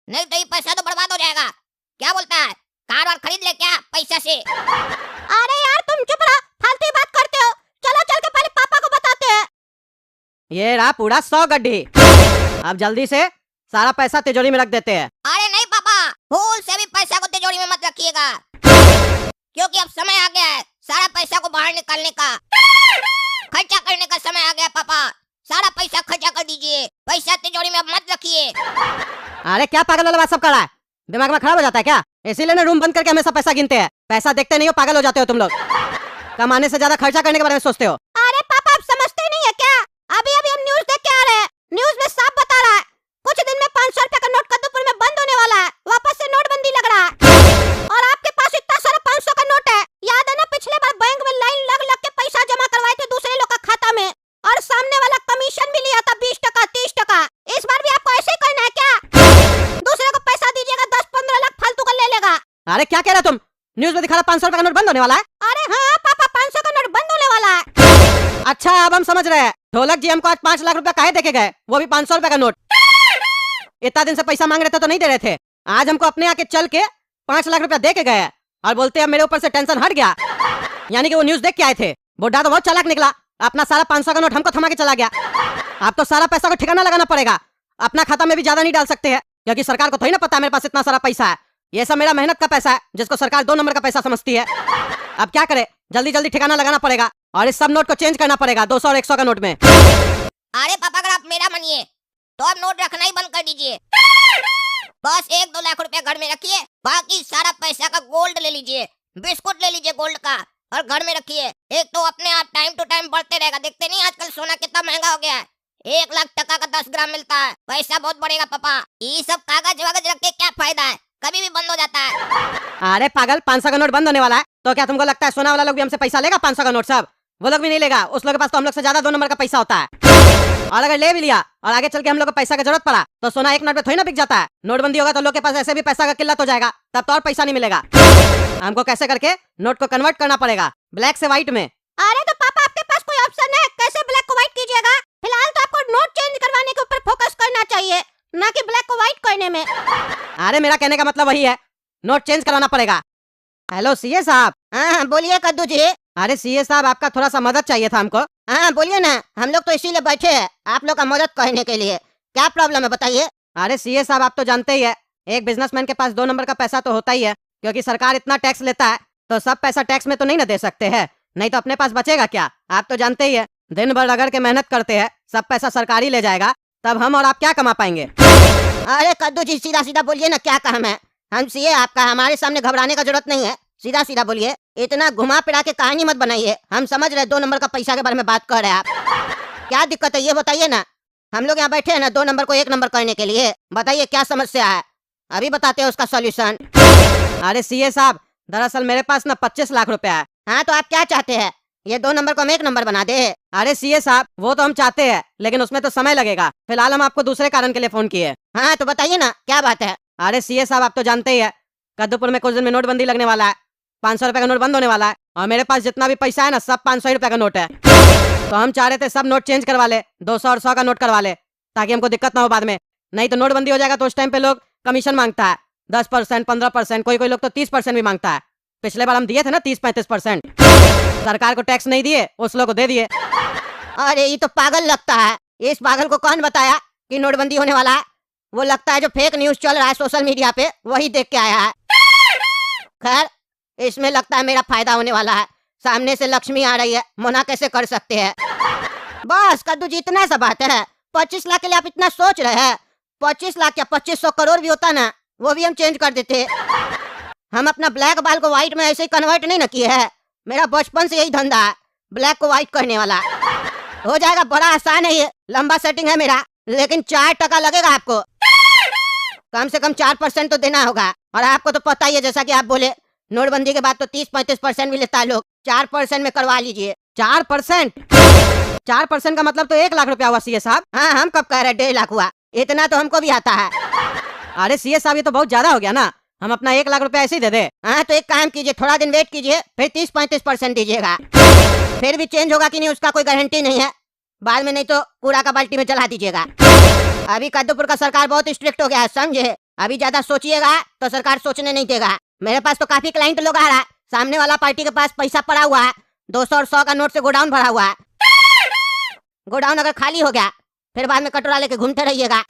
नहीं तो ये पैसा तो बर्बाद हो जाएगा। क्या बोलता है, कार वार खरीद ले क्या पैसा से? अरे यार तुम चुप रहो, फालतू ही बात करते हो। चलो चल के पहले पापा को बताते हैं। ये रहा पूरा 100 गड्ढी। अब जल्दी से सारा पैसा तिजोरी में रख देते हैं। अरे नहीं पापा, भूल से भी पैसा को तिजोरी में मत रखिएगा, क्योंकि अब समय आ गया है सारा पैसा को बाहर निकालने का, खर्चा करने का समय आ गया। पापा सारा पैसा खर्चा कर दीजिए, पैसा तिजोरी में अब मत रखिए। अरे क्या पागल वाला बात सब कर रहा है, दिमाग में खराब हो जाता है क्या? इसीलिए ना रूम बंद करके हमेशा पैसा गिनते हैं। पैसा देखते नहीं हो, पागल हो जाते हो तुम लोग। कमाने से ज्यादा खर्चा करने के बारे में सोचते हो। अरे पापा आप समझते नहीं है क्या? अभी अभी हम न्यूज देख के आ रहे हैं, न्यूज में साफ बता रहा है कुछ दिन में 500 रुपए का नोट कद्दूपुर में बंद होने वाला है, वापस से नोटबंदी लग रहा है। और आपके पास इतना सारा 500 का नोट है, याद है ना पिछले बार बैंक में लाइन लग लग के पैसा जमा करवाए थे दूसरे लोग का खाता में, और सामने वाला कमीशन भी लिया था 20% 30%। इस बार भी आपको ऐसे ही करना है क्या? दूसरे को पैसा दीजिएगा, 10-15 लाख फालतू का ले लेगा। अरे क्या कह रहे हो तुम? न्यूज में दिखा रहा 500 रुपए का नोट बंद होने वाला है। अरे हाँ पापा, 500 का नोट बंद होने वाला है। अच्छा अब हम समझ रहे हैं, ढोलक जी हमको आज 5 लाख रुपया काहे देके गए, वो भी 500 रुपए का नोट। इतना दिन से पैसा मांग रहे थे तो नहीं दे रहे थे, आज हमको अपने आके चल के 5 लाख रुपया दे के गए और बोलते हैं मेरे ऊपर से टेंशन हट गया। यानी कि वो न्यूज देख के आए थे। बुड्ढा तो बहुत चालाक निकला, अपना सारा 500 का नोट हमको थमा के चला गया। अब तो सारा पैसा को ठिकाना लगाना पड़ेगा, अपना खाता में भी ज्यादा नहीं डाल सकते हैं, क्योंकि सरकार को थोड़ी ना पता है मेरे पास इतना सारा पैसा है। ये सब मेरा मेहनत का पैसा है, जिसको सरकार 2 नंबर का पैसा समझती है। अब क्या करे, जल्दी जल्दी ठिकाना लगाना पड़ेगा और इस सब नोट को चेंज करना पड़ेगा 200 और 100 का नोट में। अरे पापा अगर आप मेरा मानिए तो अब नोट रखना ही बंद कर दीजिए, बस 1-2 लाख रुपया घर में रखिए, बाकी सारा पैसा का गोल्ड ले लीजिए, बिस्कुट ले लीजिए गोल्ड का और घर में रखिए। एक तो अपने आप टाइम टू टाइम बढ़ते रहेगा, देखते नहीं आजकल सोना कितना महंगा हो गया है, 1 लाख टका का 10 ग्राम मिलता है, पैसा बहुत बढ़ेगा पापा। ये सब कागज वागज रख के क्या फायदा है, कभी भी बंद हो जाता है। अरे पागल, 500 का नोट बंद होने वाला है तो क्या तुमको लगता है सोना वाला लोग भी हमसे पैसा लेगा? 500 का नोट सब वो लोग भी नहीं लेगा, उस लोग के पास तो हम लोग से ज्यादा 2 नंबर का पैसा होता है। और अगर ले भी लिया और आगे चल के हम लोग को पैसा की जरूरत पड़ा तो सोना एक नोट पे थोड़ी ना बिक जाता है। नोटबंदी होगा तो लोग के पास ऐसे भी पैसा का किल्लत हो जाएगा, तब तो और पैसा नहीं मिलेगा। हमको कैसे करके नोट को कन्वर्ट करना पड़ेगा ब्लैक से व्हाइट में। अरे तो पापा आपके पास कोई ऑप्शन है, कैसे ब्लैक को व्हाइट कीजिएगा? फिलहाल तो आपको नोट चेंज करवाने के ऊपर फोकस करना चाहिए, ना कि ब्लैक को व्हाइट करने में। अरे मेरा कहने का मतलब वही है, नोट चेंज कराना पड़ेगा। हेलो सीए साहब। हाँ बोलिए कद्दू जी। अरे सीए साहब आपका थोड़ा सा मदद चाहिए था हमको। हाँ बोलिए ना, हम लोग तो इसीलिए बैठे हैं आप लोग का मदद करने के लिए। क्या प्रॉब्लम है बताइए। अरे सीए साहब आप तो जानते ही है, एक बिजनेसमैन के पास 2 नंबर का पैसा तो होता ही है, क्योंकि सरकार इतना टैक्स लेता है तो सब पैसा टैक्स में तो नहीं ना दे सकते हैं, नहीं तो अपने पास बचेगा क्या? आप तो जानते ही है, दिन भर रगड़ के मेहनत करते हैं, सब पैसा सरकार ही ले जाएगा, तब हम और आप क्या कमा पाएंगे? अरे कद्दू जी सीधा सीधा बोलिए ना, क्या काम है? हम सीए आपका, हमारे सामने घबराने का जरूरत नहीं है, सीधा सीधा बोलिए, इतना घुमा फिरा के कहानी मत बनाइए। हम समझ रहे 2 नंबर का पैसा के बारे में बात कर रहे हैं आप, क्या दिक्कत है ये बताइए ना। हम लोग यहाँ बैठे हैं ना 2 नंबर को 1 नंबर करने के लिए, बताइए क्या समस्या है, अभी बताते हैं उसका सॉल्यूशन। अरे सीए साहब दरअसल मेरे पास ना 25 लाख रुपया है। हाँ तो आप क्या चाहते हैं, ये 2 नंबर को हम 1 नंबर बना दे? अरे सीए साहब वो तो हम चाहते हैं, लेकिन उसमें तो समय लगेगा। फिलहाल हम आपको दूसरे कारण के लिए फोन किए। हाँ तो बताइए ना क्या बात है। अरे सीए साहब आप तो जानते ही है, कद्दूपुर में कुछ दिन में नोटबंदी लगने वाला है, 500 रुपए का नोट बंद होने वाला है, और मेरे पास जितना भी पैसा है ना सब 500 रुपए का नोट है। तो हम चाह रहे थे सब नोट चेंज करवा ले, 200 और 100 का नोट करवा ले, ताकि हमको दिक्कत ना हो बाद में। नहीं तो नोटबंदी हो जाएगा तो उस टाइम पे लोग कमीशन मांगता है 10%, 15%, कोई कोई लोग तो 30% भी मांगता है। पिछले बार हम दिए थे ना 30-35%, सरकार को टैक्स नहीं दिए, उस लोग को दे दिए। अरे ये तो पागल लगता है, इस पागल को कौन बताया कि नोटबंदी होने वाला है? वो लगता है जो फेक न्यूज चल रहा है सोशल मीडिया पे वही देख के आया है। खैर इसमें लगता है मेरा फायदा होने वाला है, सामने से लक्ष्मी आ रही है, मना कैसे कर सकते हैं। बस कद्दू जी इतना सा बात है, 25 लाख के लिए आप इतना सोच रहे हैं? 25 लाख क्या 2500 करोड़ भी होता ना, वो भी हम चेंज कर देते। हम अपना ब्लैक बाल को व्हाइट में ऐसे ही कन्वर्ट नहीं ना किए है, मेरा बचपन से यही धंधा है, ब्लैक को व्हाइट करने वाला। हो जाएगा, बड़ा आसान है ये, लंबा सेटिंग है मेरा, लेकिन 4% लगेगा आपको, कम से कम 4% तो देना होगा। और आपको तो पता ही है, जैसा कि आप बोले नोटबंदी के बाद तो 30-35% भी लेता है लोग, 4% में करवा लीजिए। 4%? 4% का मतलब तो 1 लाख रुपया हुआ सीए साहब। हाँ हम कब कह रहे 1.5 लाख हुआ, इतना तो हमको भी आता है। अरे सीए साहब ये तो बहुत ज्यादा हो गया ना, हम अपना 1 लाख रुपया ऐसे ही दे दे। हाँ तो एक काम कीजिए, थोड़ा दिन वेट कीजिए, फिर 30-35% दीजिएगा, फिर भी चेंज होगा कि नहीं उसका कोई गारंटी नहीं है, बाद में नहीं तो कूड़ा का बाल्टी में चला दीजिएगा। अभी कद्दूपुर का सरकार बहुत स्ट्रिक्ट हो गया है, समझे, अभी ज्यादा सोचिएगा तो सरकार सोचने नहीं देगा। मेरे पास तो काफी क्लाइंट लोग आ रहा है। सामने वाला पार्टी के पास पैसा पड़ा हुआ है, 200 और 100 का नोट से गोडाउन भरा हुआ है। गोडाउन अगर खाली हो गया फिर बाद में कटोरा लेके घूमते रहिएगा।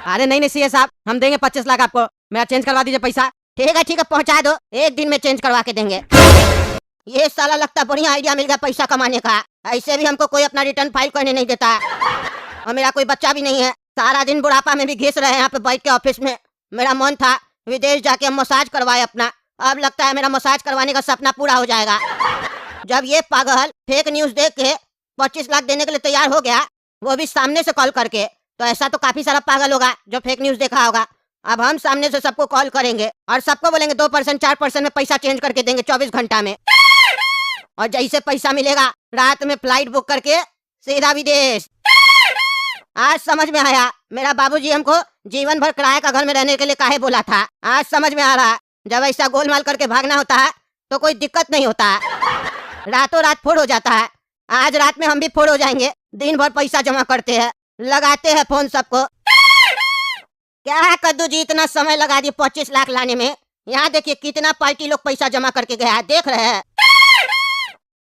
अरे नहीं नहीं सीए साहब, हम देंगे 25 लाख आपको। मेरा चेंज करवा दीजिए पैसा। ठीक है पहुंचा दो, एक दिन में चेंज करवा के देंगे। ये साला लगता बढ़िया आइडिया मिल गया पैसा कमाने का। ऐसे भी हमको कोई अपना रिटर्न फाइल करने नहीं देता और मेरा कोई बच्चा भी नहीं है। सारा दिन बुढ़ापा में भी घिस रहे हैं यहाँ पे बैठ के ऑफिस में। मेरा मन था विदेश जाके मसाज करवाए अपना, अब लगता है मेरा मसाज करवाने का सपना पूरा हो जाएगा। जब ये पागल फेक न्यूज देख के 25 लाख देने के लिए तैयार हो गया, वो भी सामने से कॉल करके, तो ऐसा तो काफी सारा पागल होगा जो फेक न्यूज देखा होगा। अब हम सामने से सबको कॉल करेंगे और सबको बोलेंगे 2% 4% में पैसा चेंज करके देंगे 24 घंटा में। और जैसे पैसा मिलेगा रात में फ्लाइट बुक करके सीधा विदेश। आज समझ में आया मेरा बाबूजी हमको जीवन भर किराए का घर में रहने के लिए काहे बोला था। आज समझ में आ रहा, जब ऐसा गोलमाल करके भागना होता है तो कोई दिक्कत नहीं होता, रातों रात फोड़ हो जाता है। आज रात में हम भी फोड़ हो जाएंगे। दिन भर पैसा जमा करते हैं, लगाते हैं फोन सबको। क्या है कद्दू जी, इतना समय लगा दिए 25 लाख लाने में। यहाँ देखिए कितना पार्टी लोग पैसा जमा करके गया है, देख रहे हैं।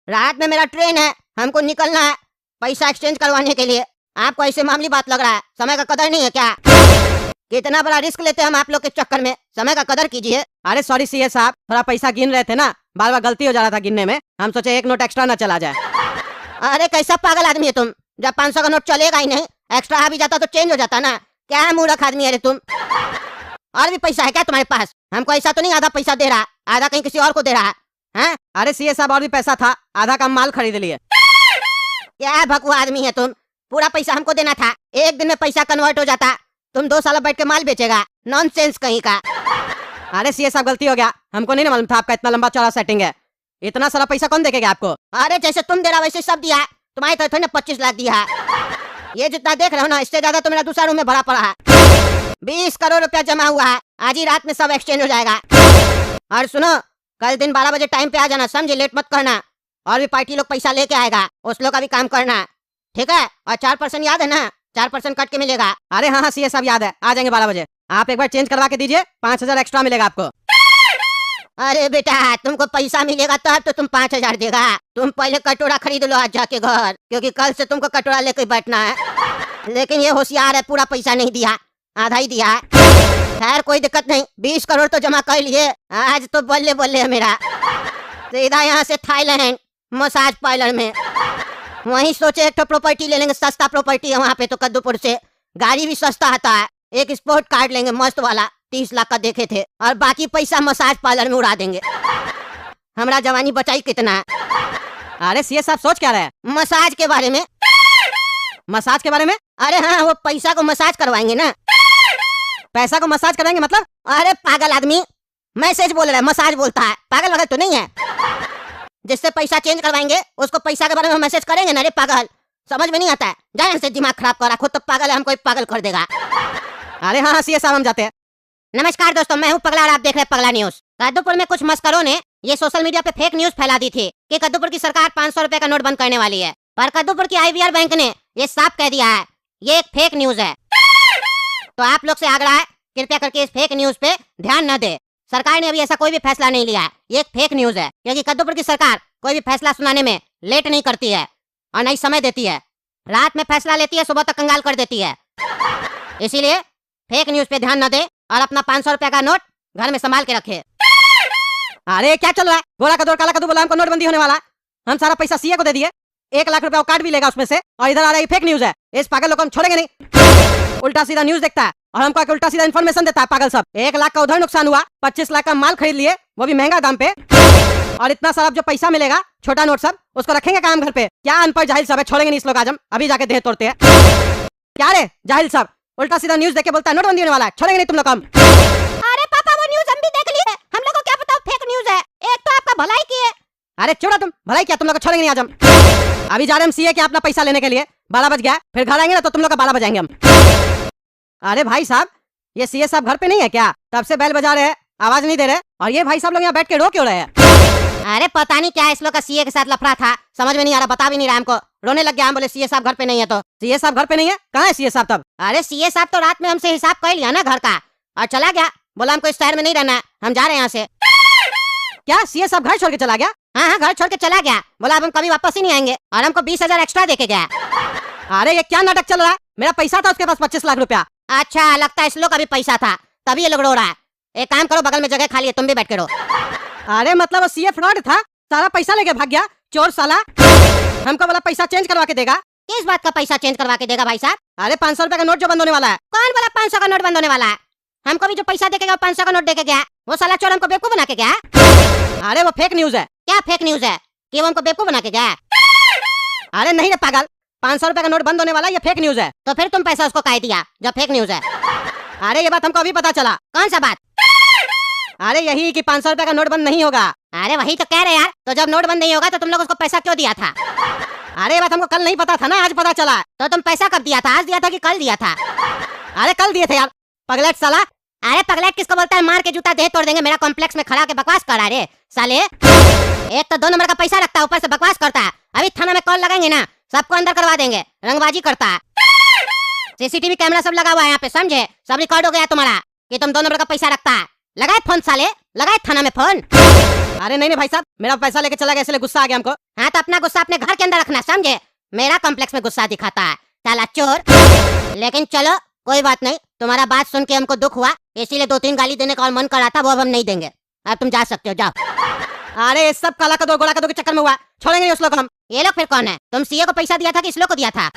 रात में मेरा ट्रेन है, हमको निकलना है पैसा एक्सचेंज करवाने के लिए। आपको ऐसे मामूली बात लग रहा है? समय का कदर नहीं है क्या? कितना बड़ा रिस्क लेते हैं हम आप लोग के चक्कर में, समय का कदर कीजिए। अरे सॉरी सीए साहब, थोड़ा पैसा गिन रहे थे ना, बार बार गलती हो जा रहा था गिनने में। हम सोचे एक नोट एक्स्ट्रा ना चला जाए। अरे कैसा पागल आदमी है तुम, जब 500 का नोट चलेगा ही नहीं, एक्स्ट्रा आ भी जाता तो चेंज हो जाता ना। क्या है मूर्ख आदमी है रे तुम। और भी पैसा है क्या तुम्हारे पास? हमको ऐसा तो नहीं आधा पैसा दे रहा, आधा कहीं किसी और को दे रहा है? अरे सीए साहब और भी पैसा था, आधा का माल खरीद लिए। क्या भकुआ आदमी है तुम, पूरा पैसा हमको देना था, एक दिन में पैसा कन्वर्ट हो जाता। तुम 2 साल बैठ के माल बेचेगा, नॉनसेंस कहीं का। अरे सीए साहब गलती हो गया, हमको नहीं मालूम था आपका इतना लंबा चौड़ा सेटिंग है। इतना सारा पैसा कौन देखेगा आपको? अरे जैसे तुम दे रहा वैसे सब दिया, तुम्हारी तरफ ने 25 लाख दिया। ये जितना देख रहे हो ना, इससे ज्यादा तो मेरा दूसरा रूम में भरा पड़ा है। 20 करोड़ रुपया जमा हुआ है, आज ही रात में सब एक्सचेंज हो जाएगा। और सुनो, कल दिन 12 बजे टाइम पे आ जाना, समझे? लेट मत करना। और भी पार्टी लोग पैसा लेके आएगा, उस लोग का भी काम करना, ठीक है? और 4% याद है ना, 4% कट के मिलेगा। अरे हाँ सीए साहब याद है, आ जाएंगे 12 बजे। आप एक बार चेंज करवा के दीजिए, 5000 एक्स्ट्रा मिलेगा आपको। अरे बेटा, तुमको पैसा मिलेगा तब तो तुम 5000 देगा। तुम पहले कटोरा खरीद लो आज जाके घर, क्योंकि कल से तुमको कटोरा लेके बैठना है। लेकिन ये होशियार है, पूरा पैसा नहीं दिया, आधा ही दिया। खैर कोई दिक्कत नहीं, 20 करोड़ तो जमा कर लिए। आज तो बल्ले बल्ले है मेरा। सीधा यहाँ से थाईलैंड मसाज पार्लर में, वहीं सोचे एक तो प्रॉपर्टी ले लेंगे, सस्ता प्रॉपर्टी है वहाँ पे तो कद्दूपुर से। गाड़ी भी सस्ता आता है, एक स्पोर्ट कार्ड लेंगे मस्त वाला, 30 लाख का देखे थे। और बाकी पैसा मसाज पार्लर में उड़ा देंगे। हमारा जवानी बचाई कितना है। अरे सीए साहब सोच क्या रहे हैं? मसाज के बारे में। मसाज के बारे में? अरे हाँ, वो पैसा को मसाज करवाएंगे ना। पैसा को मसाज कराएंगे मतलब? अरे पागल आदमी, मैसेज बोल रहा है, मसाज बोलता है। पागल वगल तो नहीं है? जिससे पैसा चेंज करवाएंगे उसको पैसा के बारे में मैसेज करेंगे ना रे पागल। समझ में नहीं आता है? जाए से दिमाग खराब करा, खुद तो पागल है, हमको पागल कर देगा। अरे हाँ सीए साहब हम जाते हैं। नमस्कार दोस्तों, मैं हूँ पगला और आप देख रहे हैं पगला न्यूज। कद्दूपुर में कुछ मस्करों ने ये सोशल मीडिया पे फेक न्यूज फैला दी थी कि कद्दूपुर की सरकार 500 रुपए का नोट बंद करने वाली है। पर कद्दूपुर की IVR बैंक ने ये साफ कह दिया है ये एक फेक न्यूज है। तो आप लोग से आग्रह है, कृपया करके इस फेक न्यूज पे ध्यान न दे। सरकार ने अभी ऐसा कोई भी फैसला नहीं लिया है, ये एक फेक न्यूज है। क्योंकि कद्दूपुर की सरकार कोई भी फैसला सुनाने में लेट नहीं करती है और नहीं समय देती है। रात में फैसला लेती है, सुबह तक कंगाल कर देती है। इसीलिए फेक न्यूज पे ध्यान न दे और अपना 500 रुपया का नोट घर में संभाल के रखे। अरे क्या चल रहा है? गोरा कद्दू काला कद्दू बोला हमको नोटबंदी होने वाला। हम सारा पैसा सीए को दे दिए, 1 लाख रुपया काट भी लेगा उसमें से। और इधर आ रहा है फेक न्यूज है। इस पागल लोग को हम छोड़ेंगे नहीं। उल्टा सीधा न्यूज देखता है और हमको उल्टा सीधा इन्फॉर्मेशन देता है पागल सब। 1 लाख का उधर नुकसान हुआ, 25 लाख का माल खरीद लिए, वो भी महंगा दाम पे। और इतना सारा जो पैसा मिलेगा छोटा नोट सब, उसको रखेंगे काम घर पे। क्या अनपढ़ जाहिल सब है, छोड़ेंगे नहीं इस लोग। आज हम अभी जाके देह तोड़ते हैं। क्या रे जाहिल सब, उल्टा सीधा न्यूज देख के बोलता है नोटबंदी होने वाला है, छोड़ेंगे नहीं तुम लोग हम। अरे पापा, वो न्यूज हम भी देख लिए, हम लोग को क्या पता फेक न्यूज है। एक तो आपका भलाई की है। अरे छोड़ा तुम, भलाई क्या, तुम लोग को छोड़ेंगे नहीं आज हम। अभी जा रहे हम सीए के अपना पैसा लेने के लिए। 12 बज गया, फिर घर आएंगे ना तो तुम लोग का 12 बजाएंगे हम। अरे भाई साहब, ये सीए साहब घर पे नहीं है क्या? तब से बेल बजा रहे हैं, आवाज नहीं दे रहे। और ये भाई साहब लोग यहाँ बैठ के रो क्यों रहे हैं? अरे पता नहीं क्या इस लोग का सीए के साथ लफड़ा था, समझ में नहीं आ रहा, बता भी नहीं रहा हमको। रोने लग गया, हम बोले सीए साहब घर पे नहीं है। तो सीए साहब घर पे नहीं है? कहाँ है सीए साहब तब? अरे सीए साहब तो रात में हमसे हिसाब कर लिया ना घर का, और चला गया। बोला हमको इस शहर में नहीं रहना है, हम जा रहे हैं यहाँ से। क्या सीए साहब घर छोड़ के चला गया? हाँ हाँ, घर छोड़ के चला गया। बोला अब हम कभी वापस ही नहीं आएंगे और हमको 20,000 एक्स्ट्रा देके गया। अरे ये क्या नाटक चल रहा है? मेरा पैसा था उसके पास 25 लाख रुपया। अच्छा, लगता है इस लोग का भी पैसा था, तभी ये लोग रो रहा है। एक काम करो, बगल में जगह खाली है, तुम भी बैठ के रो। अरे मतलब वो सीए फ्रॉड था, सारा पैसा लेके भाग गया, चोर साला। हमको बोला पैसा चेंज करवा के देगा। किस बात का पैसा चेंज करवा के देगा भाई साहब? अरे 500 रुपए का नोट जो बंद होने वाला है। कौन बोला 500 का नोट बंद होने वाला है? हमको भी जो पैसा देके गया 500 का नोट देके गया। वो साला चोर हमको बेवकूफ बना के गया। अरे वो फेक न्यूज है। क्या फेक न्यूज है कि वो हमको बेवकूफ बना के गया? अरे नहीं रे पागल, 500 रुपए का नोट बंद होने वाला, ये फेक न्यूज है। तो फिर तुम पैसा उसको काहे दिया जब फेक न्यूज है? अरे ये बात हमको अभी पता चला। कौन सा बात? अरे यही कि 500 रुपए का नोट बंद नहीं होगा। अरे वही तो कह रहे यार। तो जब नोट बंद नहीं होगा तो तुम लोग उसको पैसा क्यों दिया था? अरे ये बात हमको कल नहीं पता था ना, आज पता चला। तो तुम पैसा कब दिया था? आज दिया था कि कल दिया था? अरे कल दिए थे यार, पगलेट साला। अरे पगलेट किसको बोलता है? मार के जूता देह तोड़ देंगे। मेरा कॉम्प्लेक्स में खड़ा के बकवास कर रहा है रे साले। एक तो 2 नंबर का पैसा रखता है, ऊपर से बकवास करता है। अभी थाना में कॉल लगाएंगे ना, सबको अंदर करवा देंगे। रंगबाजी करता है। सीसीटीवी कैमरा सब लगा हुआ है यहाँ पे, समझे? सब रिकॉर्ड हो गया तुम्हारा कि तुम 2 नंबर का पैसा रखता है। लगाए फोन साले, लगाए थाना में फोन। अरे नहीं भाई साहब, मेरा पैसा लेके चला गया इसलिए गुस्सा आ गया हमको। हाँ तो अपना गुस्सा अपने घर के अंदर रखना, समझे? मेरा कॉम्प्लेक्स में गुस्सा दिखाता है साला चोर। लेकिन चलो कोई बात नहीं, तुम्हारा बात सुन के हमको दुख हुआ, इसीलिए 2-3 गाली देने का और मन करा था, वो अब हम नहीं देंगे। अब तुम जा सकते हो, जाओ। अरे ये सब काला कदो गोला कदो के चक्कर में हुआ, छोड़ेंगे नहीं उस लोग को हम। ये लोग फिर कौन है? तुम सीए को पैसा दिया था कि इस लोग को दिया था?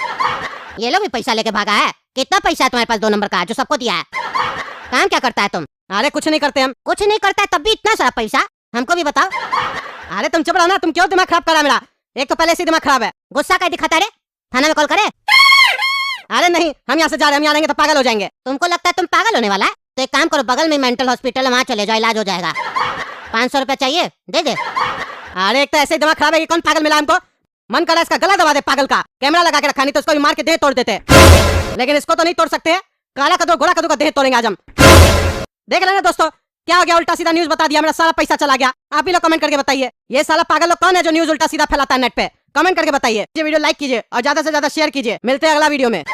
ये लोग भी पैसा लेके भागा है। कितना पैसा है तुम्हारे पास 2 नंबर का जो सबको दिया है? काम क्या करता है तुम? अरे कुछ नहीं करते हम। कुछ नहीं करता है तब भी इतना सारा पैसा? हमको भी बताओ। अरे तुम चुप रहो ना, तुम क्यों दिमाग खराब करा मेरा? एक तो पहले से दिमाग खराब है। गुस्सा क्या दिखाता रे? थाना में कॉल करे? अरे नहीं, हम यहाँ से जा रहे हैं, हम यहाँ रहेंगे तो पागल हो जाएंगे। तुमको लगता है तुम पागल होने वाला है? तो एक काम करो, बगल में मेंटल हॉस्पिटल है, वहाँ चले जाओ, इलाज हो जाएगा। 500 रुपया चाहिए, दे दे। अरे एक तो ऐसे ही दिमाग खराब है कि कौन पागल मिला हमको। मन करा इसका गला दबा दे पागल का। कैमरा लगा के रखा, नहीं तो उसको भी मार के देह तोड़ देते। लेकिन इसको तो नहीं तोड़ सकते। काला कदो घोड़ा कदो का देह तोड़ेंगे आज हम। देख लेना दोस्तों, क्या हो गया? उल्टा सीधा न्यूज बता दिया, मेरा सारा पैसा चला गया। आप भी लोग कमेंट करके बताइए, ये साला पागल लोग कौन है जो न्यूज उल्टा सीधा फैलाता है नेट पे? कमेंट करके बताइए। ये वीडियो लाइक कीजिए और ज्यादा से ज्यादा शेयर कीजिए। मिलते हैं अगला वीडियो में।